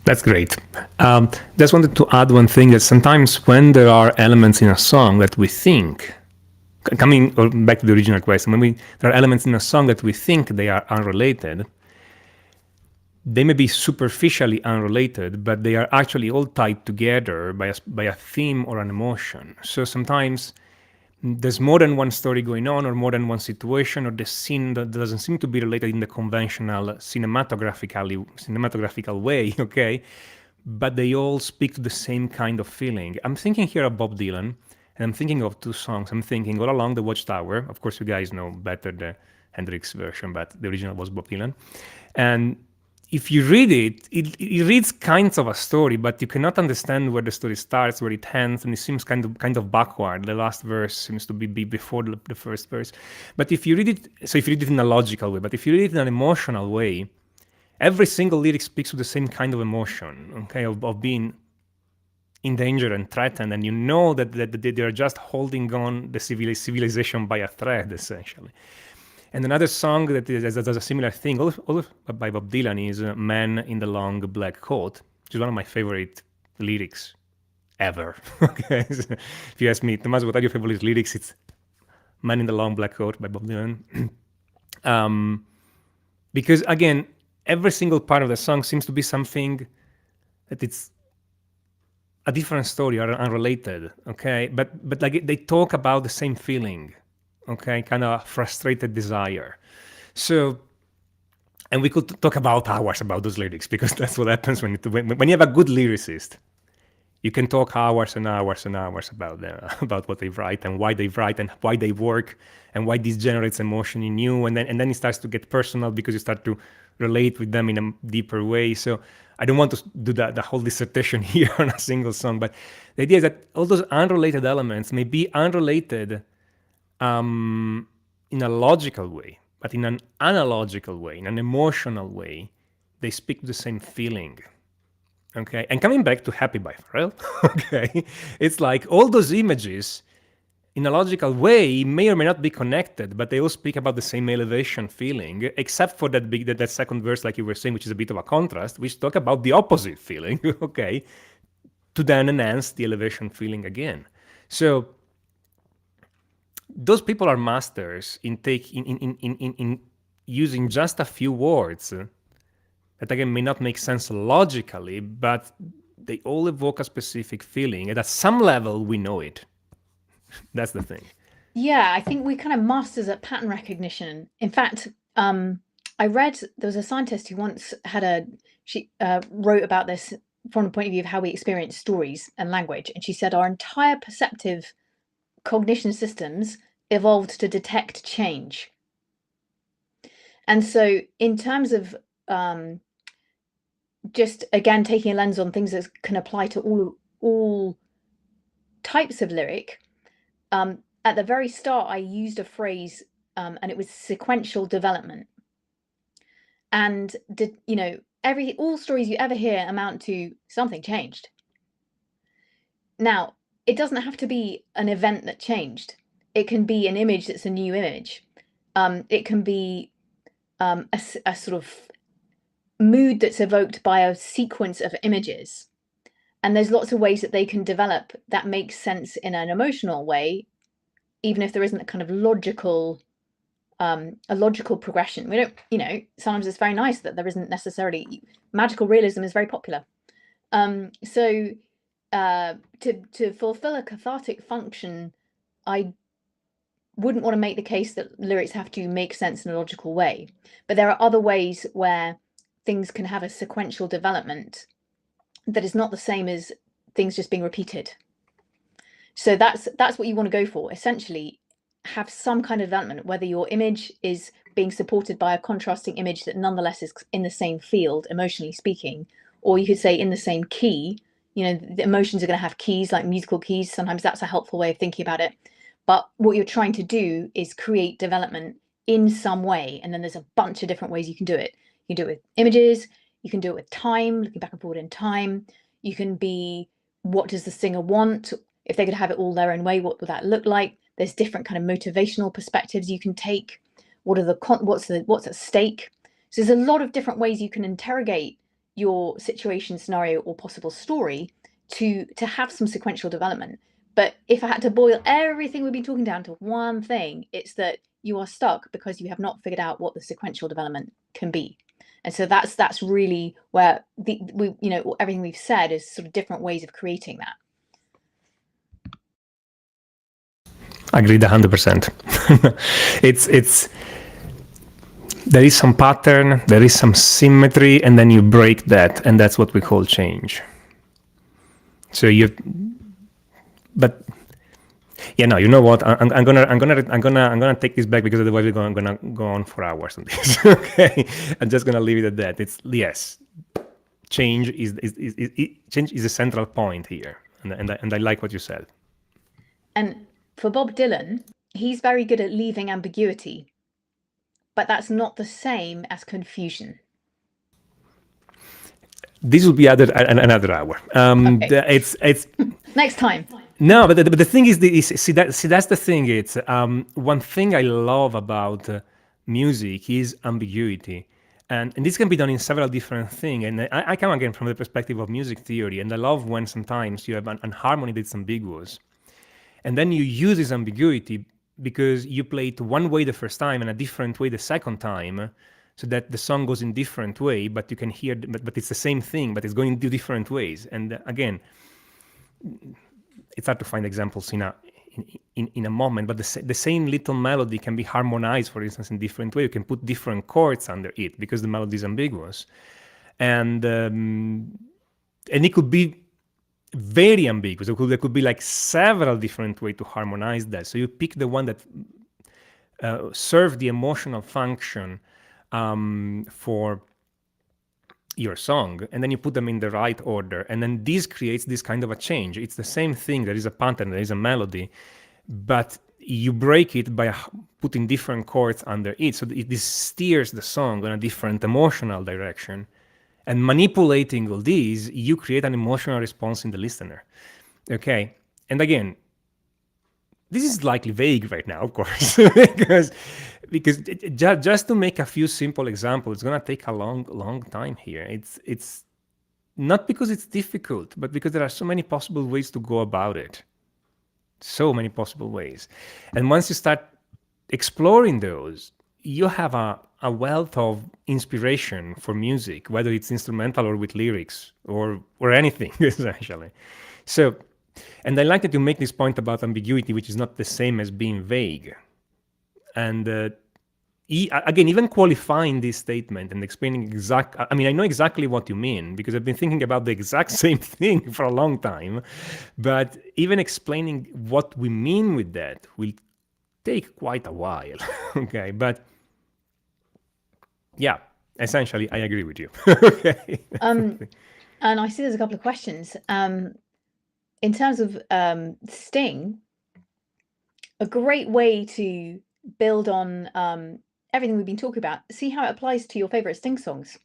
That's great. Just wanted to add one thing, that sometimes when there are elements in a song that we think, coming back to the original question, when there are elements in a song that we think they are unrelated, they may be superficially unrelated, but they are actually all tied together by a theme or an emotion. So sometimes there's more than one story going on, or more than one situation, or the scene that doesn't seem to be related in the conventional cinematographical way, okay? But they all speak to the same kind of feeling. I'm thinking here of Bob Dylan, and I'm thinking of two songs. I'm thinking All Along the Watchtower. Of course, you guys know better the Hendrix version, but the original was Bob Dylan. And if you read it, it reads kinds of a story, but you cannot understand where the story starts, where it ends, and it seems kind of backward. The last verse seems to be before the first verse. But if you read it, so if you read it in a logical way, but if you read it in an emotional way, every single lyric speaks to the same kind of emotion, okay, of being in danger and threatened, and you know that they're just holding on the civilization by a thread, essentially. And another song that does a similar thing, all by Bob Dylan, is Man in the Long Black Coat, which is one of my favorite lyrics ever. Okay, so if you ask me, Tommaso, what are your favorite lyrics? It's Man in the Long Black Coat by Bob Dylan. Because, again, every single part of the song seems to be something that it's a different story or unrelated, okay? But like they talk about the same feeling, okay? Kind of frustrated desire. So, and we could talk about hours about those lyrics, because that's what happens when you have a good lyricist. You can talk hours and hours and hours about them, about what they write and why they write and why they work and why this generates emotion in you, and then it starts to get personal because you start to relate with them in a deeper way. So I don't want to do the whole dissertation here on a single song, but the idea is that all those unrelated elements may be unrelated in a logical way, but in an analogical way, in an emotional way, they speak the same feeling. Okay, and coming back to Happy by Pharrell, okay, it's like all those images in a logical way may or may not be connected, but they all speak about the same elevation feeling, except for that second verse, like you were saying, which is a bit of a contrast, which talk about the opposite feeling, okay, to then enhance the elevation feeling again. So those people are masters in using just a few words that again may not make sense logically, but they all evoke a specific feeling, and at some level we know it. That's the thing. Yeah, I think we're kind of masters at pattern recognition. In fact, I read there was a scientist who once she wrote about this from the point of view of how we experience stories and language, and she said our entire perceptive cognition systems evolved to detect change. And so, in terms of just again taking a lens on things that can apply to all types of lyric, at the very start I used a phrase, and it was sequential development. And all stories you ever hear amount to something changed. Now, it doesn't have to be an event that changed. It can be an image that's a new image. It can be a sort of mood that's evoked by a sequence of images. And there's lots of ways that they can develop that makes sense in an emotional way, even if there isn't a kind of logical progression. We don't, sometimes it's very nice that there isn't necessarily magical realism is very popular. So to fulfill a cathartic function, I wouldn't want to make the case that lyrics have to make sense in a logical way. But there are other ways where things can have a sequential development that is not the same as things just being repeated. So that's what you want to go for. Essentially, have some kind of development, whether your image is being supported by a contrasting image that nonetheless is in the same field, emotionally speaking, or you could say in the same key. The emotions are going to have keys, like musical keys. Sometimes that's a helpful way of thinking about it. But what you're trying to do is create development in some way. And then there's a bunch of different ways you can do it. You can do it with images. You can do it with time, looking back and forward in time. You can be, what does the singer want? If they could have it all their own way, what would that look like? There's different kind of motivational perspectives you can take. What's at stake? So there's a lot of different ways you can interrogate your situation, scenario, or possible story to have some sequential development. But if I had to boil everything we've been talking down to one thing, it's that you are stuck because you have not figured out what the sequential development can be. And so that's really where everything we've said is sort of different ways of creating that. Agreed 100%. it's there is some pattern, there is some symmetry, and then you break that, and that's what we call change. So but yeah, no, you know what? I'm gonna take this back, because otherwise we're gonna go on for hours on this. Okay, I'm just gonna leave it at that. It's yes, change change is a central point here, and I like what you said. And for Bob Dylan, he's very good at leaving ambiguity, but that's not the same as confusion. This will be another hour. Okay. It's Next time. No, but the thing is, that's the thing. It's one thing I love about music is ambiguity, and this can be done in several different things. And I come again from the perspective of music theory, and I love when sometimes you have an harmony that's ambiguous, and then you use this ambiguity because you play it one way the first time and a different way the second time, so that the song goes in different way, but you can hear, but it's the same thing, but it's going into different ways. And again, it's hard to find examples in a moment, but the same little melody can be harmonized, for instance, in different way. You can put different chords under it because the melody is ambiguous, and it could be very ambiguous. There could be like several different ways to harmonize that. So you pick the one that serve the emotional function for your song, and then you put them in the right order, and then this creates this kind of a change. It's the same thing. There is a pattern, there is a melody, but you break it by putting different chords under it, so this steers the song in a different emotional direction. And manipulating all these, you create an emotional response in the listener. Okay, and again, this is likely vague right now, of course, because just to make a few simple examples, it's gonna take a long time here. It's not because it's difficult, but because there are so many possible ways to go about it. So many possible ways. And once you start exploring those, you have a wealth of inspiration for music, whether it's instrumental or with lyrics or anything, essentially. So, and I like that you make this point about ambiguity, which is not the same as being vague. And again, even qualifying this statement and explaining I mean, I know exactly what you mean, because I've been thinking about the exact same thing for a long time, but even explaining what we mean with that will take quite a while. Okay, but yeah, essentially, I agree with you. Okay. And I see there's a couple of questions. In terms of Sting, a great way to build on everything we've been talking about, see how it applies to your favorite Sting songs.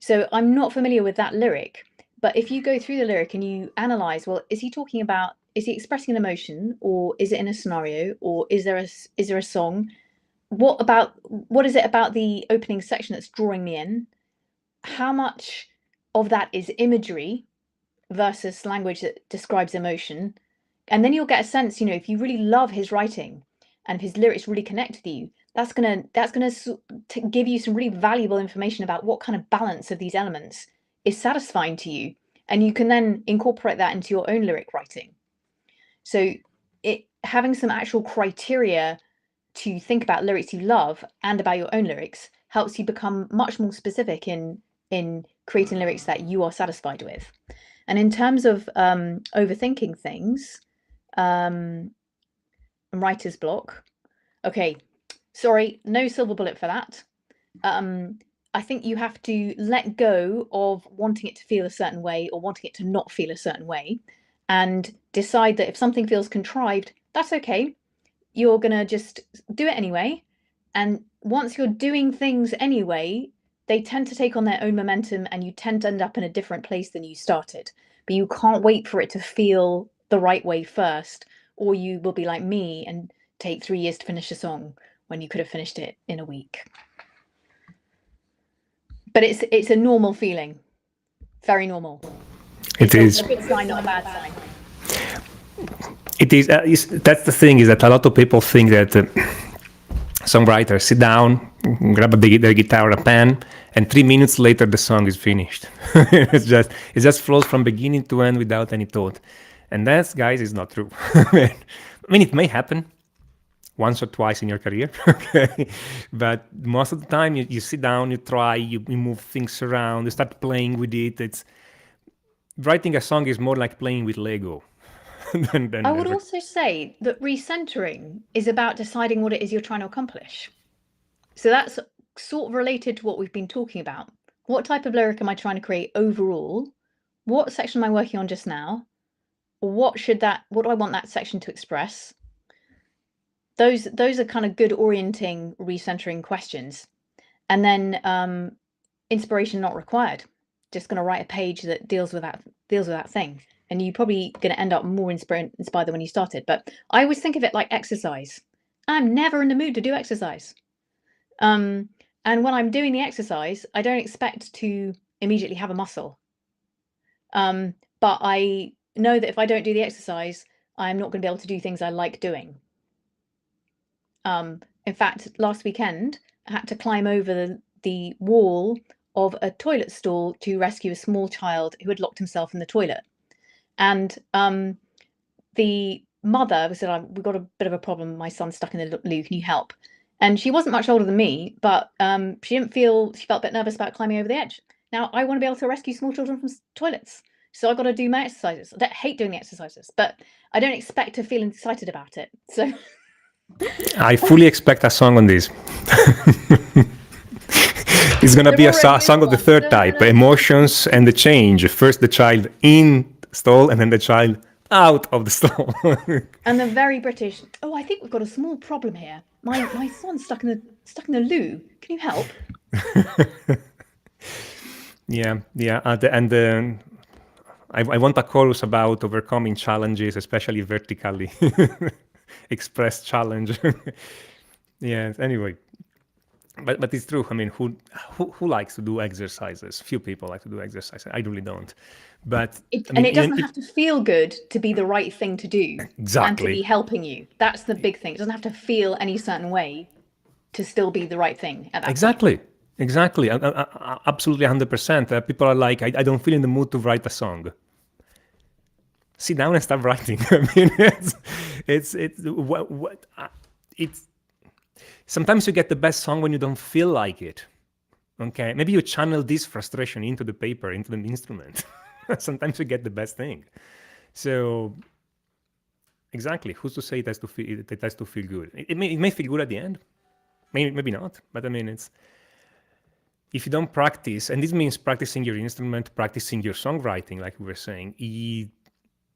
So I'm not familiar with that lyric, but if you go through the lyric and you analyze, well, is he expressing an emotion, or is it in a scenario, or is there a song? What is it about the opening section that's drawing me in? How much of that is imagery versus language that describes emotion? And then you'll get a sense, if you really love his writing and if his lyrics really connect with you, that's gonna give you some really valuable information about what kind of balance of these elements is satisfying to you, and you can then incorporate that into your own lyric writing. So having some actual criteria to think about lyrics you love and about your own lyrics helps you become much more specific in creating lyrics that you are satisfied with. And in terms of overthinking things, writer's block. Okay, sorry, no silver bullet for that. I think you have to let go of wanting it to feel a certain way or wanting it to not feel a certain way, and decide that if something feels contrived, that's okay. You're gonna just do it anyway. And once you're doing things anyway, they tend to take on their own momentum, and you tend to end up in a different place than you started. But you can't wait for it to feel the right way first, or you will be like me and take 3 years to finish a song when you could have finished it in a week. But it's a normal feeling, very normal. It is a good sign, not a bad sign. It is. That's the thing, is that a lot of people think that songwriters sit down, grab their guitar or a pen, and 3 minutes later the song is finished. It just flows from beginning to end without any thought, and that, guys, is not true. I mean, it may happen, once or twice in your career. Okay, but most of the time you sit down, you try, you move things around, you start playing with it. It's writing a song is more like playing with Lego. I would also say that recentering is about deciding what it is you're trying to accomplish. So that's sort of related to what we've been talking about. What type of lyric am I trying to create overall? What section am I working on just now? What do I want that section to express? Those are kind of good orienting, recentering questions. And then inspiration not required. Just going to write a page that deals with that thing. And you're probably going to end up more inspired than when you started. But I always think of it like exercise. I'm never in the mood to do exercise. And when I'm doing the exercise, I don't expect to immediately have a muscle. But I know that if I don't do the exercise, I'm not going to be able to do things I like doing. In fact, last weekend, I had to climb over the wall of a toilet stall to rescue a small child who had locked himself in the toilet. And the mother said, "We've got a bit of a problem. My son's stuck in the loo. Can you help?" And she wasn't much older than me, but she felt a bit nervous about climbing over the edge. Now, I want to be able to rescue small children from toilets. So I've got to do my exercises. I hate doing the exercises, but I don't expect to feel excited about it. So I fully expect a song on this. It's going to be a song of the third type, emotions and the change. First the child in stall and then the child out of the stall. And the very British, "Oh, I think we've got a small problem here. My son's stuck in the loo. Can you help?" Yeah. I want a chorus about overcoming challenges, especially vertically expressed challenge. Yeah. Anyway, but it's true. I mean, who likes to do exercises? Few people like to do exercises. I really don't. But it doesn't have to feel good to be the right thing to do. Exactly. And to be helping you. That's the big thing. It doesn't have to feel any certain way to still be the right thing at that Exactly. point. Exactly. Absolutely 100%. People are like, I don't feel in the mood to write a song. Sit down and start writing. I mean, it's sometimes you get the best song when you don't feel like it. Okay, maybe you channel this frustration into the paper, into the instrument. Sometimes you get the best thing. So, exactly, who's to say it has to feel good? It may feel good at the end, maybe not. But I mean, it's if you don't practice, and this means practicing your instrument, practicing your songwriting, like we were saying.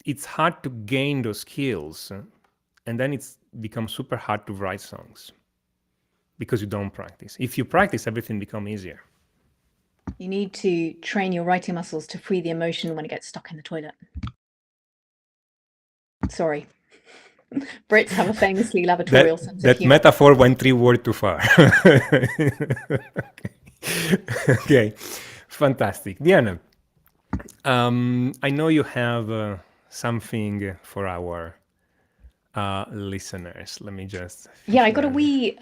It's hard to gain those skills, and then it's becomes super hard to write songs because you don't practice. If you practice, everything becomes easier. You need to train your writing muscles to free the emotion when it gets stuck in the toilet. Sorry. Brits have a famously laboratorial sense of humor. That metaphor went 3 words too far. Okay, fantastic. Diana, I know you have something for our listeners. Let me just... Yeah, I got a wee...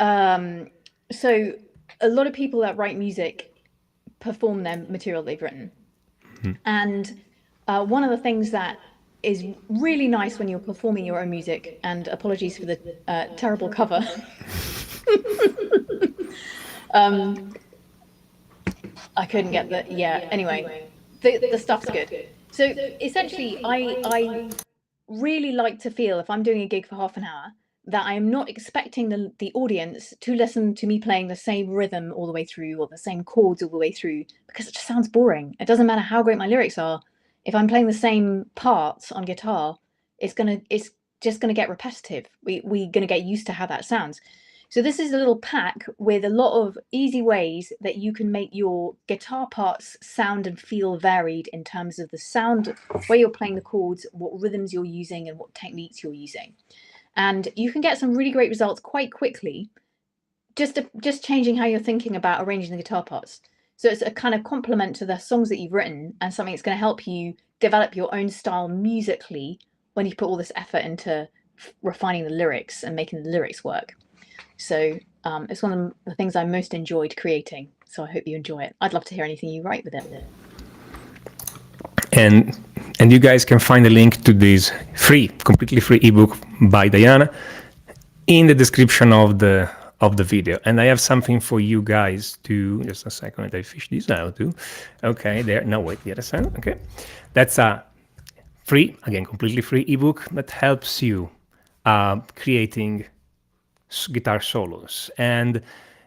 so a lot of people that write music perform their material they've written. Mm-hmm. And one of the things that is really nice when you're performing your own music, and apologies for the terrible cover. I couldn't get the... Yeah, anyway, the stuff's good. So essentially, I really like to feel, if I'm doing a gig for half an hour, that I am not expecting the audience to listen to me playing the same rhythm all the way through or the same chords all the way through, because it just sounds boring. It doesn't matter how great my lyrics are. If I'm playing the same parts on guitar, it's just gonna get repetitive. We're gonna get used to how that sounds. So this is a little pack with a lot of easy ways that you can make your guitar parts sound and feel varied in terms of the sound, where you're playing the chords, what rhythms you're using, and what techniques you're using. And you can get some really great results quite quickly, just changing how you're thinking about arranging the guitar parts. So it's a kind of complement to the songs that you've written, and something that's going to help you develop your own style musically when you put all this effort into refining the lyrics and making the lyrics work. So it's one of the things I most enjoyed creating. So I hope you enjoy it. I'd love to hear anything you write with it. And you guys can find a link to this completely free ebook by Diana in the description of the video. And I have something for you guys to, just a second, let I fish this out too. Okay, there, no, wait, the other side, okay. That's a free, again, completely free ebook that helps you creating guitar solos. And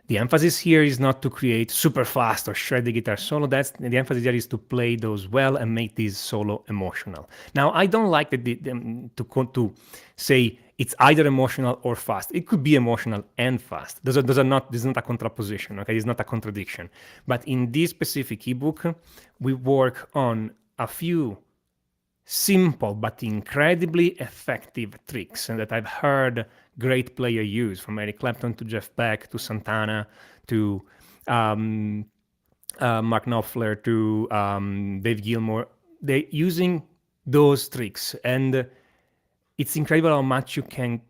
the emphasis here is not to create super fast or shred the guitar solo. That's the emphasis here is to play those well and make this solo emotional. Now, I don't like to say it's either emotional or fast. It could be emotional and fast. Those are not. This is not a contraposition. Okay, it's not a contradiction. But in this specific ebook, we work on a few simple but incredibly effective tricks that I've heard great players use, from Eric Clapton to Jeff Beck to Santana to Mark Knopfler to Dave Gilmour. They're using those tricks, and it's incredible how much you can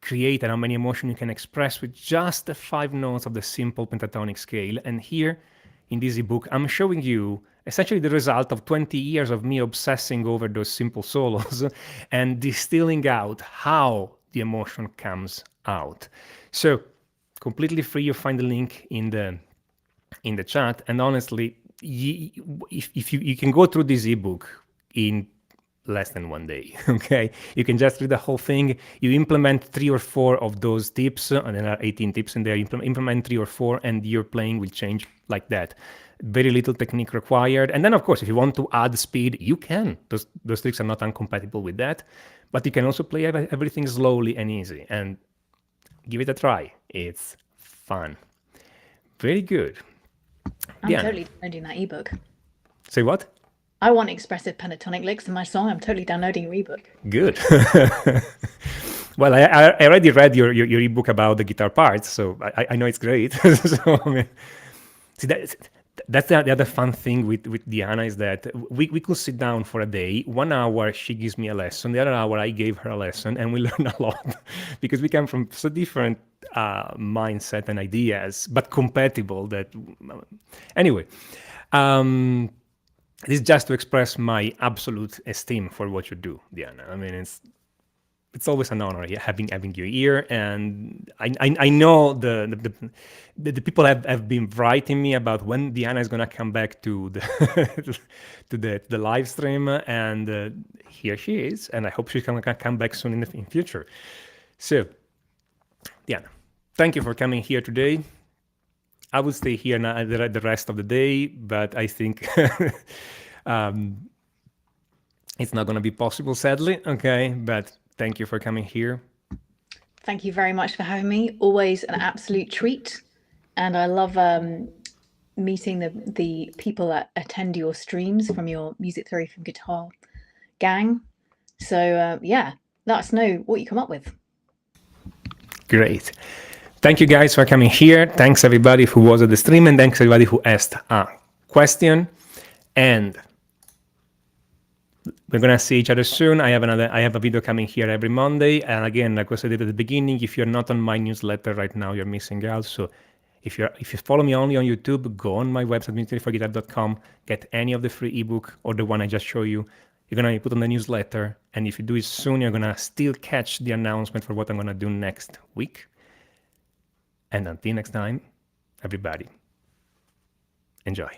create and how many emotion you can express with just the 5 notes of the simple pentatonic scale. And here in this ebook, I'm showing you essentially the result of 20 years of me obsessing over those simple solos and distilling out how the emotion comes out. So completely free. You find the link in the chat. And honestly, if you can go through this ebook in less than 1 day, okay? You can just read the whole thing. You implement 3 or 4 of those tips, and there are 18 tips in there. Implement 3 or 4, and your playing will change like that. Very little technique required. And then, of course, if you want to add speed, you can. Those tricks are not incompatible with that. But you can also play everything slowly and easy. And give it a try. It's fun. Very good. I'm Diana. totally downloading that ebook. Say what? I want expressive pentatonic licks in my song. I'm totally downloading your ebook. Good. Well, I already read your ebook about the guitar parts, so I know it's great. So, I mean, see, that's the other fun thing with Diana is that we could sit down for a day. 1 hour, she gives me a lesson. The other hour, I gave her a lesson, and we learn a lot because we come from so different mindset and ideas, but compatible. That anyway. This is just to express my absolute esteem for what you do, Diana. I mean, it's always an honor having you here, and I know the people have been writing me about when Diana is gonna come back to the to the live stream, and here she is, and I hope she's gonna come back soon in future. So, Diana, thank you for coming here today. I will stay here now the rest of the day, but I think it's not going to be possible, sadly. Okay, but thank you for coming here. Thank you very much for having me. Always an absolute treat, and I love meeting the people that attend your streams from your Music Theory from Guitar gang. So yeah, let us know what you come up with. Great. Thank you guys for coming here. Thanks everybody who was at the stream, and thanks everybody who asked a question. And we're gonna see each other soon. I have a video coming here every Monday. And again, like I said at the beginning, if you're not on my newsletter right now, you're missing out. So if you follow me only on YouTube, go on my website, musictheoryforguitar.com, get any of the free ebook or the one I just showed you. You're gonna put on the newsletter, and if you do it soon, you're gonna still catch the announcement for what I'm gonna do next week. And until next time, everybody, enjoy.